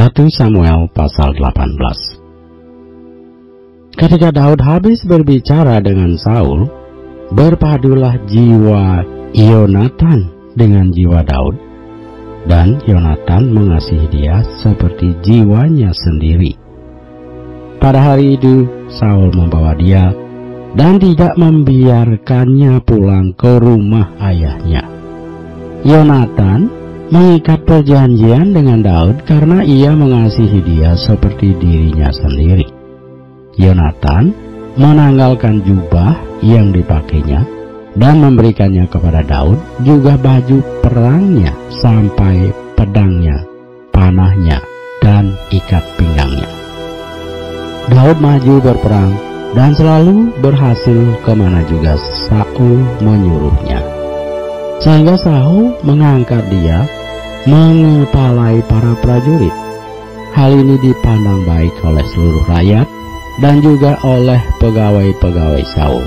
1 Samuel pasal 18. Ketika Daud habis berbicara dengan Saul, berpadulah jiwa Yonatan dengan jiwa Daud, dan Yonatan mengasihi dia seperti jiwanya sendiri. Pada hari itu Saul membawa dia dan tidak membiarkannya pulang ke rumah ayahnya. Yonatan mengikat perjanjian dengan Daud karena ia mengasihi dia seperti dirinya sendiri. Yonatan menanggalkan jubah yang dipakainya dan memberikannya kepada Daud, juga baju perangnya sampai pedangnya, panahnya, dan ikat pinggangnya. Daud maju berperang dan selalu berhasil kemana juga Saul menyuruhnya, sehingga Saul mengangkat dia mengepalai para prajurit. Hal ini dipandang baik oleh seluruh rakyat dan juga oleh pegawai-pegawai Saul.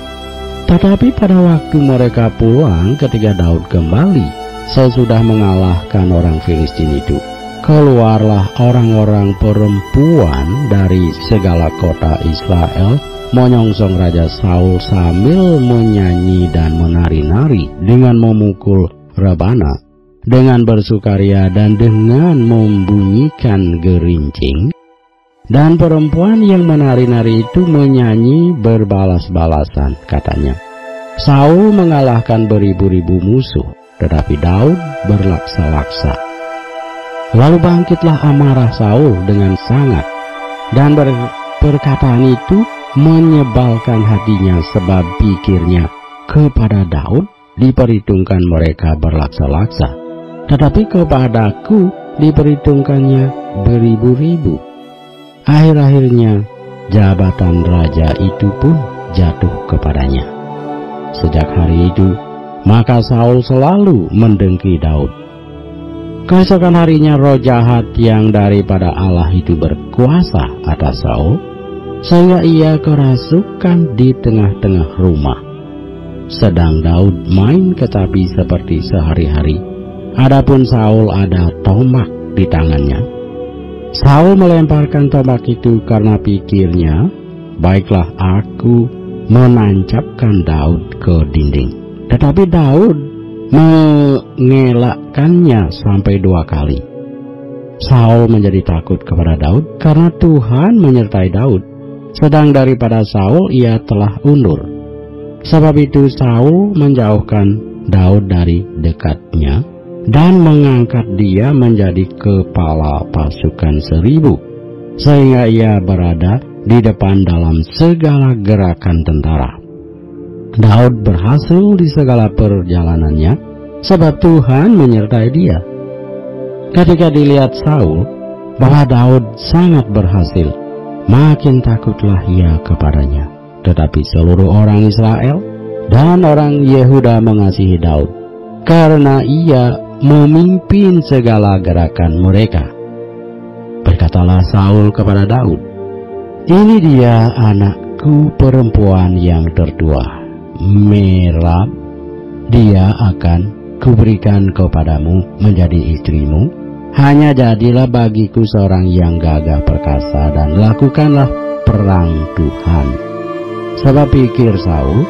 Tetapi pada waktu mereka pulang ketika Daud kembali sesudah mengalahkan orang Filistin itu, keluarlah orang-orang perempuan dari segala kota Israel menyongsong Raja Saul sambil menyanyi dan menari-nari dengan memukul rebana, dengan bersukaria dan dengan membunyikan gerincing. Dan perempuan yang menari-nari itu menyanyi berbalas-balasan, katanya, Saul mengalahkan beribu-ribu musuh, tetapi Daud berlaksa-laksa. Lalu bangkitlah amarah Saul dengan sangat, dan perkataan itu menyebalkan hatinya, sebab pikirnya kepada Daud diperhitungkan mereka berlaksa-laksa, tetapi kepadaku diperhitungkannya beribu-ribu. Akhir-akhirnya jabatan raja itu pun jatuh kepadanya. Sejak hari itu maka Saul selalu mendengki Daud. Keesokan harinya roh jahat yang daripada Allah itu berkuasa atas Saul, sehingga ia kerasukan di tengah-tengah rumah. Sedang Daud main kecapi seperti sehari-hari, adapun Saul ada tombak di tangannya. Saul melemparkan tombak itu karena pikirnya, baiklah aku menancapkan Daud ke dinding. Tetapi Daud mengelakkannya sampai 2 kali. Saul menjadi takut kepada Daud karena Tuhan menyertai Daud, sedang daripada Saul ia telah undur. Sebab itu Saul menjauhkan Daud dari dekatnya dan mengangkat dia menjadi kepala pasukan 1000, sehingga ia berada di depan dalam segala gerakan tentara. Daud berhasil di segala perjalanannya, sebab Tuhan menyertai dia. Ketika dilihat Saul bahwa Daud sangat berhasil, makin takutlah ia kepadanya. Tetapi seluruh orang Israel dan orang Yehuda mengasihi Daud, karena ia memimpin segala gerakan mereka. Berkatalah Saul kepada Daud, ini dia anakku perempuan yang tertua, Merab. Dia akan kuberikan kepadamu menjadi istrimu. Hanya jadilah bagiku seorang yang gagah perkasa dan lakukanlah perang Tuhan. Sebab pikir Saul,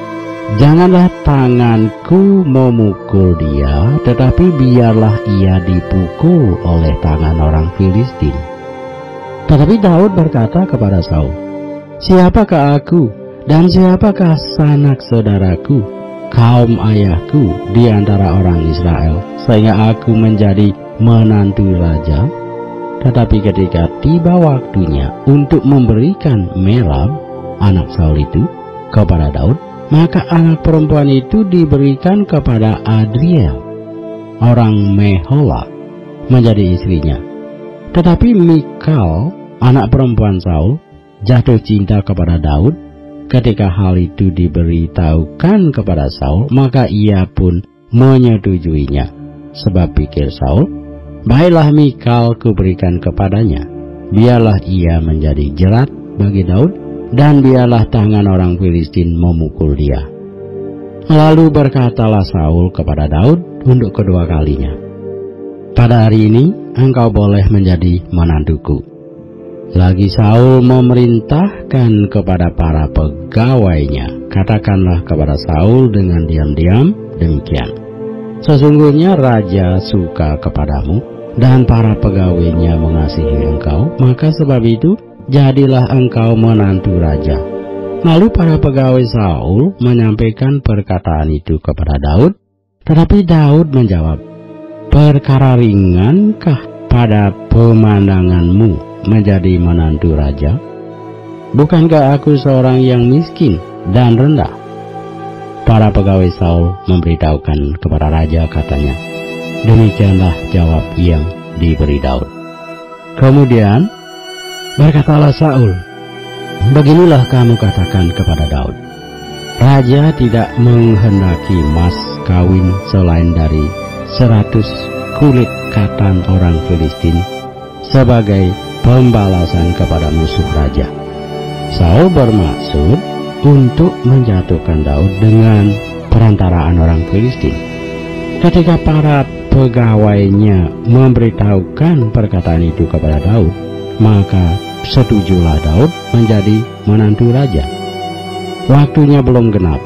janganlah tanganku memukul dia, tetapi biarlah ia dipukul oleh tangan orang Filistin. Tetapi Daud berkata kepada Saul, siapakah aku dan siapakah sanak saudaraku, kaum ayahku di antara orang Israel, sehingga aku menjadi menantu raja? Tetapi ketika tiba waktunya untuk memberikan Merab, anak Saul itu, kepada Daud, maka anak perempuan itu diberikan kepada Adriel, orang Mehola, menjadi istrinya. Tetapi Mikal, anak perempuan Saul, jatuh cinta kepada Daud. Ketika hal itu diberitahukan kepada Saul, maka ia pun menyetujuinya. Sebab pikir Saul, baiklah Mikal kuberikan kepadanya, biarlah ia menjadi jerat bagi Daud, dan biarlah tangan orang Filistin memukul dia. Lalu berkatalah Saul kepada Daud untuk kedua kalinya, pada hari ini engkau boleh menjadi menantuku. Lagi Saul memerintahkan kepada para pegawainya, katakanlah kepada Saul dengan diam-diam demikian, sesungguhnya raja suka kepadamu dan para pegawainya mengasihi engkau, maka sebab itu jadilah engkau menantu raja. Lalu para pegawai Saul menyampaikan perkataan itu kepada Daud, tetapi Daud menjawab, perkara ringankah pada pemandanganmu menjadi menantu raja? Bukankah aku seorang yang miskin dan rendah? Para pegawai Saul memberitahukan kepada raja, katanya, demikianlah jawab yang diberi Daud. Kemudian berkatalah Saul, beginilah kamu katakan kepada Daud, raja tidak menghendaki mas kawin selain dari 100 kulit katan orang Filistin sebagai pembalasan kepada musuh raja. Saul bermaksud untuk menjatuhkan Daud dengan perantaraan orang Filistin. Ketika para pegawainya memberitahukan perkataan itu kepada Daud, maka setujulah Daud menjadi menantu raja. Waktunya belum genap,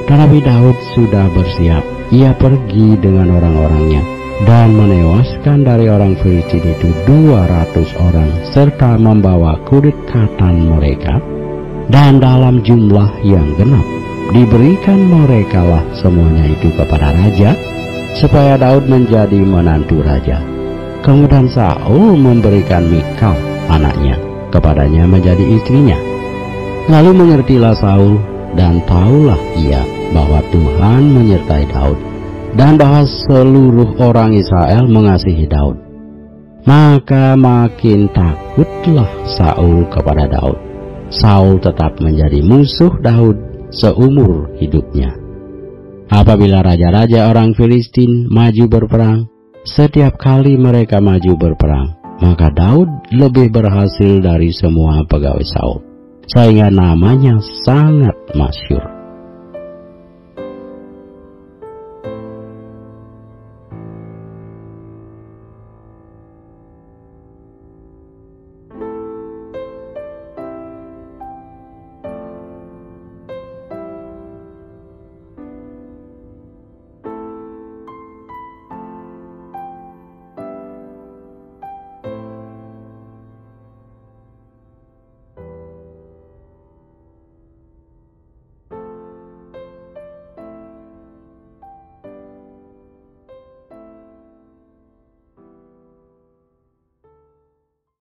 tetapi Daud sudah bersiap. Ia pergi dengan orang-orangnya dan menewaskan dari orang Filistin itu 200 orang serta membawa kulit katan mereka, dan dalam jumlah yang genap diberikan merekalah semuanya itu kepada raja supaya Daud menjadi menantu raja. Kemudian Saul memberikan Mikal anaknya kepadanya menjadi istrinya. Lalu mengertilah Saul dan tahulah ia bahwa Tuhan menyertai Daud dan bahwa seluruh orang Israel mengasihi Daud. Maka makin takutlah Saul kepada Daud. Saul tetap menjadi musuh Daud seumur hidupnya. Apabila raja-raja orang Filistin maju berperang, setiap kali mereka maju berperang, maka Daud lebih berhasil dari semua pegawai Saul, sehingga namanya sangat masyhur.